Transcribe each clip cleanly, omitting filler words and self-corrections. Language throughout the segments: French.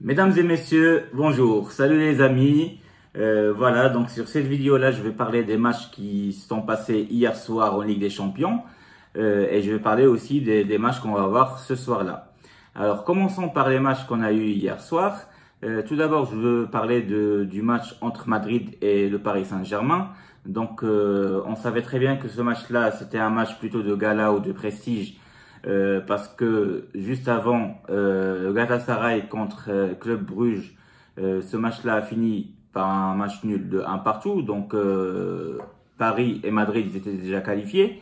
Mesdames et messieurs, bonjour, salut les amis. Voilà, donc sur cette vidéo-là, je vais parler des matchs qui sont passés hier soir en Ligue des Champions et je vais parler aussi des matchs qu'on va voir ce soir-là. Alors, commençons par les matchs qu'on a eu hier soir. Tout d'abord, je veux parler du match entre Madrid et le Paris Saint-Germain. Donc, on savait très bien que ce match-là, c'était un match plutôt de gala ou de prestige. Parce que juste avant le Galatasaray contre Club Bruges, ce match-là a fini par un match nul de 1 partout. Donc Paris et Madrid ils étaient déjà qualifiés.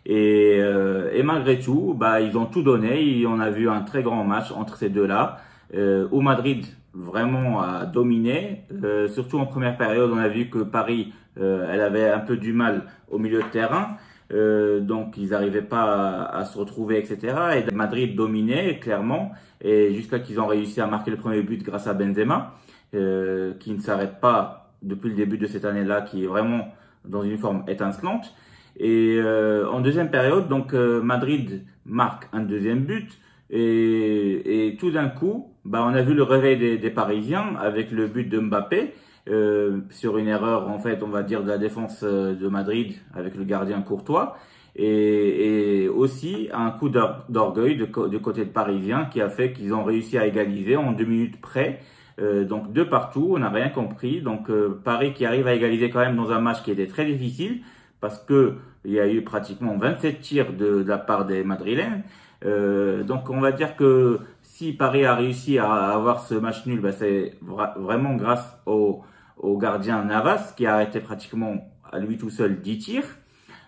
Et malgré tout, ils ont tout donné. Et on a vu un très grand match entre ces deux-là, où Madrid vraiment a dominé. Surtout en première période, on a vu que Paris, elle avait un peu du mal au milieu de terrain. Donc ils n'arrivaient pas à se retrouver, etc. Et Madrid dominait clairement, et jusqu'à qu'ils ont réussi à marquer le premier but grâce à Benzema, qui ne s'arrête pas depuis le début de cette année-là, qui est vraiment dans une forme étincelante. Et en deuxième période, donc Madrid marque un deuxième but, et tout d'un coup, on a vu le réveil des Parisiens avec le but de Mbappé. Sur une erreur, en fait, on va dire, de la défense de Madrid avec le gardien Courtois, et aussi un coup d'orgueil du côté de Parisien qui a fait qu'ils ont réussi à égaliser en 2 minutes près. Donc de partout, on n'a rien compris. Donc Paris qui arrive à égaliser quand même dans un match qui était très difficile parce que il y a eu pratiquement 27 tirs de la part des Madrilènes. Donc on va dire que si Paris a réussi à avoir ce match nul, c'est vraiment grâce au gardien Navas qui a arrêté pratiquement à lui tout seul 10 tirs.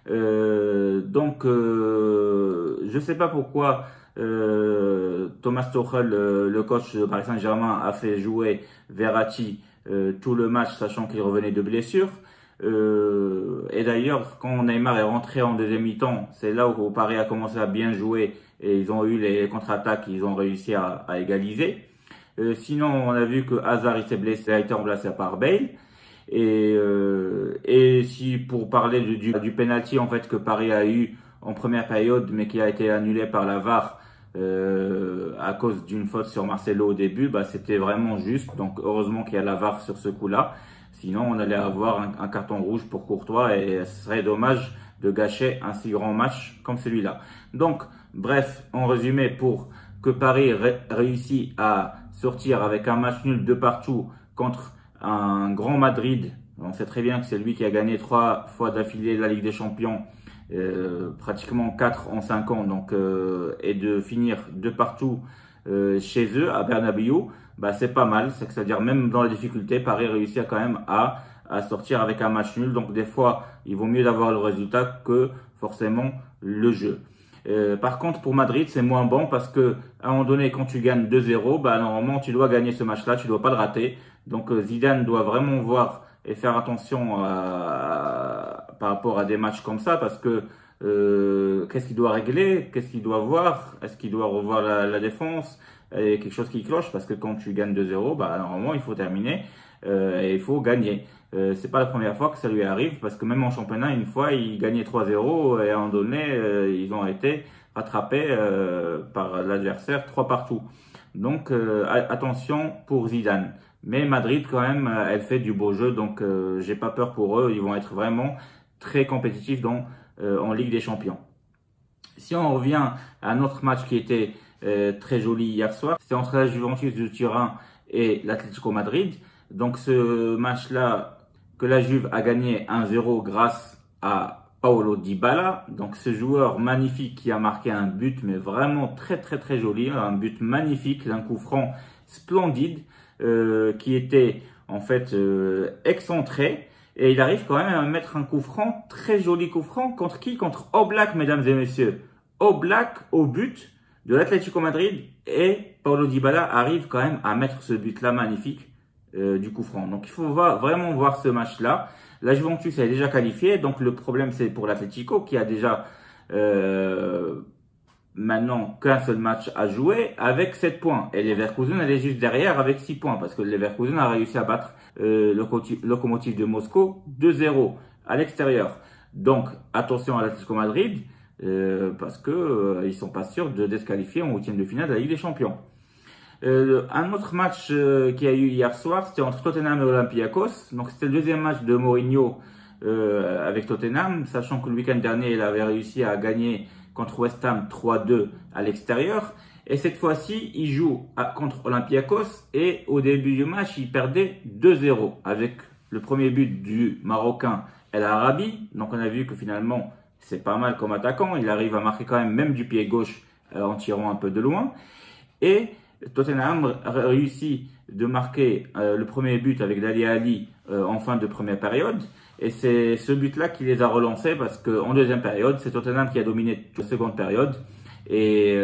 Donc je sais pas pourquoi Thomas Tuchel, le coach de Paris Saint-Germain, a fait jouer Verratti tout le match, sachant qu'il revenait de blessure. Et d'ailleurs, quand Neymar est rentré en deuxième mi-temps, c'est là où Paris a commencé à bien jouer et ils ont eu les contre-attaques, ils ont réussi à égaliser. Sinon, on a vu que Hazard il s'est blessé, a été remplacé par Bale. Et si pour parler du penalty en fait que Paris a eu en première période, mais qui a été annulé par la VAR à cause d'une faute sur Marcelo au début, c'était vraiment juste. Donc heureusement qu'il y a la VAR sur ce coup-là. Sinon, on allait avoir un carton rouge pour Courtois et ce serait dommage de gâcher un si grand match comme celui-là. Donc, bref, en résumé, pour que Paris réussit à sortir avec un match nul de partout contre un grand Madrid, on sait très bien que c'est lui qui a gagné 3 fois d'affilée la Ligue des Champions, pratiquement 4 en 5 ans, donc, et de finir de partout chez eux à Bernabéu, c'est pas mal. C'est-à-dire même dans la difficulté, Paris réussit quand même à sortir avec un match nul. Donc des fois, il vaut mieux d'avoir le résultat que forcément le jeu. Par contre, pour Madrid, c'est moins bon parce que à un moment donné, quand tu gagnes 2-0, normalement, tu dois gagner ce match-là, tu dois pas le rater. Donc Zidane doit vraiment voir et faire attention par rapport à des matchs comme ça parce que qu'est-ce qu'il doit régler, qu'est-ce qu'il doit voir, est-ce qu'il doit revoir la défense, et quelque chose qui cloche parce que quand tu gagnes 2-0, normalement il faut terminer et il faut gagner. C'est pas la première fois que ça lui arrive parce que même en championnat, une fois, il gagnait 3-0 et à un moment donné, ils ont été rattrapés par l'adversaire 3 partout. Donc attention pour Zidane. Mais Madrid quand même, elle fait du beau jeu, donc j'ai pas peur pour eux. Ils vont être vraiment très compétitifs en Ligue des Champions. Si on revient à un autre match qui était très joli hier soir, c'était entre la Juventus de Turin et l'Atlético Madrid. Donc ce match-là, que la Juve a gagné 1-0 grâce à Paulo Dybala. Donc ce joueur magnifique qui a marqué un but, mais vraiment très très très joli, un but magnifique, un coup franc splendide qui était en fait excentré. Et il arrive quand même à mettre un coup franc, très joli coup franc, contre qui? Contre Oblak, mesdames et messieurs. Oblak au but de l'Atlético Madrid, et Paulo Dybala arrive quand même à mettre ce but-là magnifique du coup franc. Donc il faut vraiment voir ce match-là. La Juventus est déjà qualifiée, donc le problème c'est pour l'Atlético qui a déjà maintenant qu'un seul match à jouer avec 7 points. Et Leverkusen elle est juste derrière avec 6 points parce que Leverkusen a réussi à battre le Lokomotiv de Moscou 2-0 à l'extérieur. Donc attention à l'Atlético Madrid parce que ils sont pas sûrs de disqualifier en 8e de finale de la Ligue des Champions. Un autre match qui a eu hier soir, c'était entre Tottenham et Olympiakos. Donc c'était le deuxième match de Mourinho avec Tottenham, sachant que le week-end dernier, il avait réussi à gagner contre West Ham 3-2 à l'extérieur. Et cette fois-ci, il joue contre Olympiakos et au début du match, il perdait 2-0 avec le premier but du Marocain El Arabi. Donc on a vu que finalement, c'est pas mal comme attaquant. Il arrive à marquer quand même du pied gauche en tirant un peu de loin. Et Tottenham a réussi de marquer le premier but avec Dali Ali en fin de première période. Et c'est ce but-là qui les a relancés parce qu'en deuxième période, c'est Tottenham qui a dominé la seconde période. Et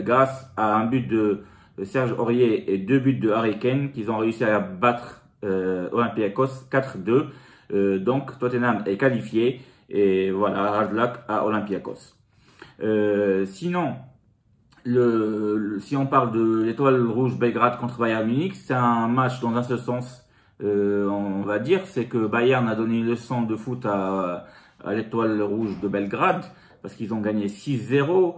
grâce à un but de Serge Aurier et 2 buts de Harry Kane, qu'ils ont réussi à battre Olympiakos 4-2. Donc Tottenham est qualifié et voilà, hard luck à Olympiakos. Sinon, si on parle de l'Étoile Rouge Belgrade contre Bayern Munich, c'est un match dans un seul sens, on va dire. C'est que Bayern a donné une leçon de foot à l'Étoile Rouge de Belgrade parce qu'ils ont gagné 6-0.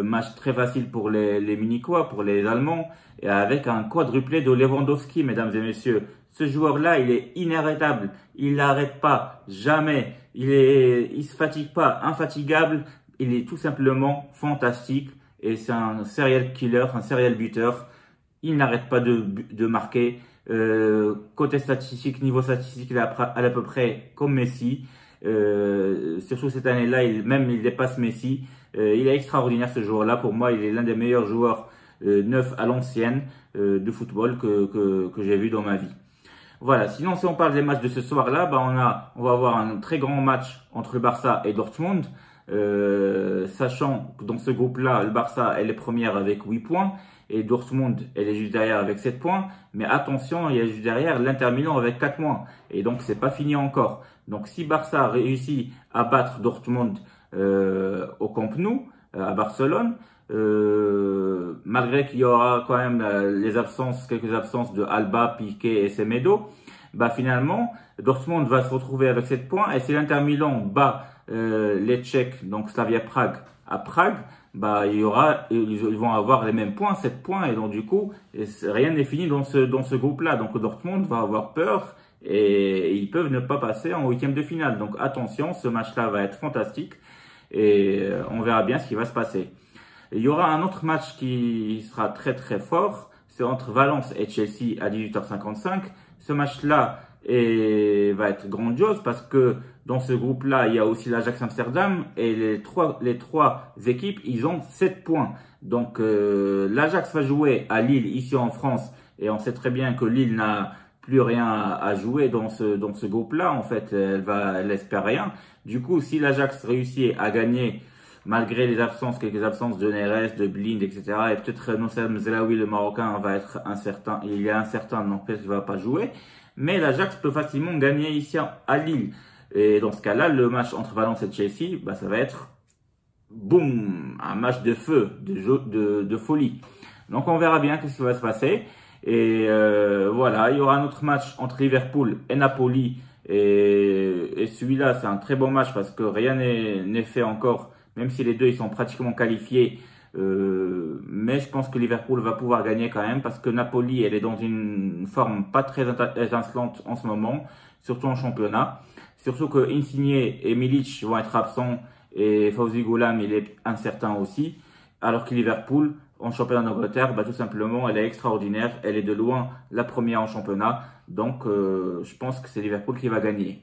Match très facile pour les Munichois, pour les Allemands, et avec un quadruplé de Lewandowski, mesdames et messieurs. Ce joueur-là, il est inarrêtable. Il n'arrête pas, jamais. Il se fatigue pas, infatigable. Il est tout simplement fantastique. Et c'est un serial killer, un serial buteur. Il n'arrête pas de marquer. Côté statistique, niveau statistique, il est à peu près comme Messi. Surtout cette année-là, il dépasse Messi. Il est extraordinaire ce joueur-là. Pour moi, il est l'un des meilleurs joueurs neufs à l'ancienne de football que j'ai vu dans ma vie. Voilà, sinon si on parle des matchs de ce soir-là, on va avoir un très grand match entre le Barça et Dortmund. Sachant que dans ce groupe-là, le Barça est les premières avec 8 points et Dortmund elle est juste derrière avec 7 points. Mais attention, il y a juste derrière l'Inter Milan avec 4 points. Et donc c'est pas fini encore. Donc si Barça réussit à battre Dortmund au Camp Nou, à Barcelone, malgré qu'il y aura quand même quelques absences de Alba, Piqué et Semedo, finalement Dortmund va se retrouver avec 7 points. Et si l'Inter Milan bat les Tchèques, donc Slavia Prague à Prague, ils vont avoir les mêmes points, 7 points, et donc du coup rien n'est fini dans ce groupe-là. Donc Dortmund va avoir peur et ils peuvent ne pas passer en huitième de finale. Donc attention, ce match-là va être fantastique et on verra bien ce qui va se passer. Il y aura un autre match qui sera très très fort, c'est entre Valence et Chelsea à 18h55. Ce match-là va être grandiose parce que dans ce groupe-là, il y a aussi l'Ajax Amsterdam et les trois équipes, ils ont 7 points. Donc l'Ajax va jouer à Lille ici en France et on sait très bien que Lille n'a plus rien à jouer dans ce groupe-là. En fait, elle espère rien. Du coup, si l'Ajax réussit à gagner malgré quelques absences de Neres, de Blind, etc. Et peut-être Nosser Mzelaoui, le Marocain, va être incertain. Il est incertain, donc peut-être qu'il ne va pas jouer. Mais l'Ajax peut facilement gagner ici à Lille. Et dans ce cas-là, le match entre Valence et Chelsea, ça va être boum, un match de feu, de folie. Donc on verra bien ce qui va se passer. Et voilà, il y aura un autre match entre Liverpool et Napoli. Et celui-là, c'est un très bon match parce que rien n'est fait encore. Même si les deux ils sont pratiquement qualifiés, mais je pense que Liverpool va pouvoir gagner quand même parce que Napoli elle est dans une forme pas très étincelante en ce moment, surtout en championnat. Surtout que Insigne et Milic vont être absents et Fawzi Goulam il est incertain aussi. Alors que Liverpool en championnat d'Angleterre, tout simplement elle est extraordinaire, elle est de loin la première en championnat. Donc je pense que c'est Liverpool qui va gagner.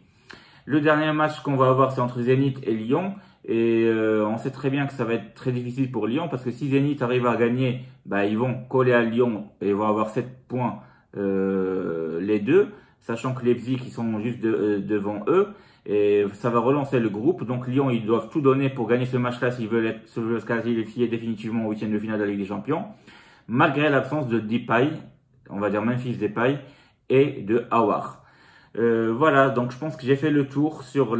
Le dernier match qu'on va avoir c'est entre Zénith et Lyon. Et on sait très bien que ça va être très difficile pour Lyon parce que si Zénith arrive à gagner, ils vont coller à Lyon et ils vont avoir 7 points les deux, sachant que Leipzig ils sont juste devant eux et ça va relancer le groupe. Donc Lyon ils doivent tout donner pour gagner ce match-là s'ils veulent se qualifier définitivement au 8e de finale de la Ligue des Champions, malgré l'absence de Depay, on va dire Memphis Depay et de Aouar. Voilà, donc je pense que j'ai fait le tour sur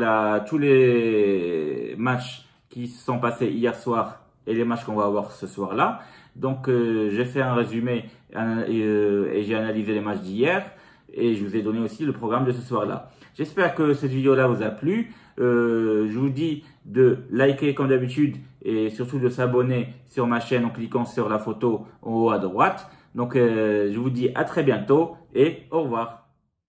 tous les matchs qui se sont passés hier soir et les matchs qu'on va avoir ce soir-là. Donc j'ai fait un résumé et j'ai analysé les matchs d'hier et je vous ai donné aussi le programme de ce soir-là. J'espère que cette vidéo-là vous a plu. Je vous dis de liker comme d'habitude et surtout de s'abonner sur ma chaîne en cliquant sur la photo en haut à droite. Donc je vous dis à très bientôt et au revoir.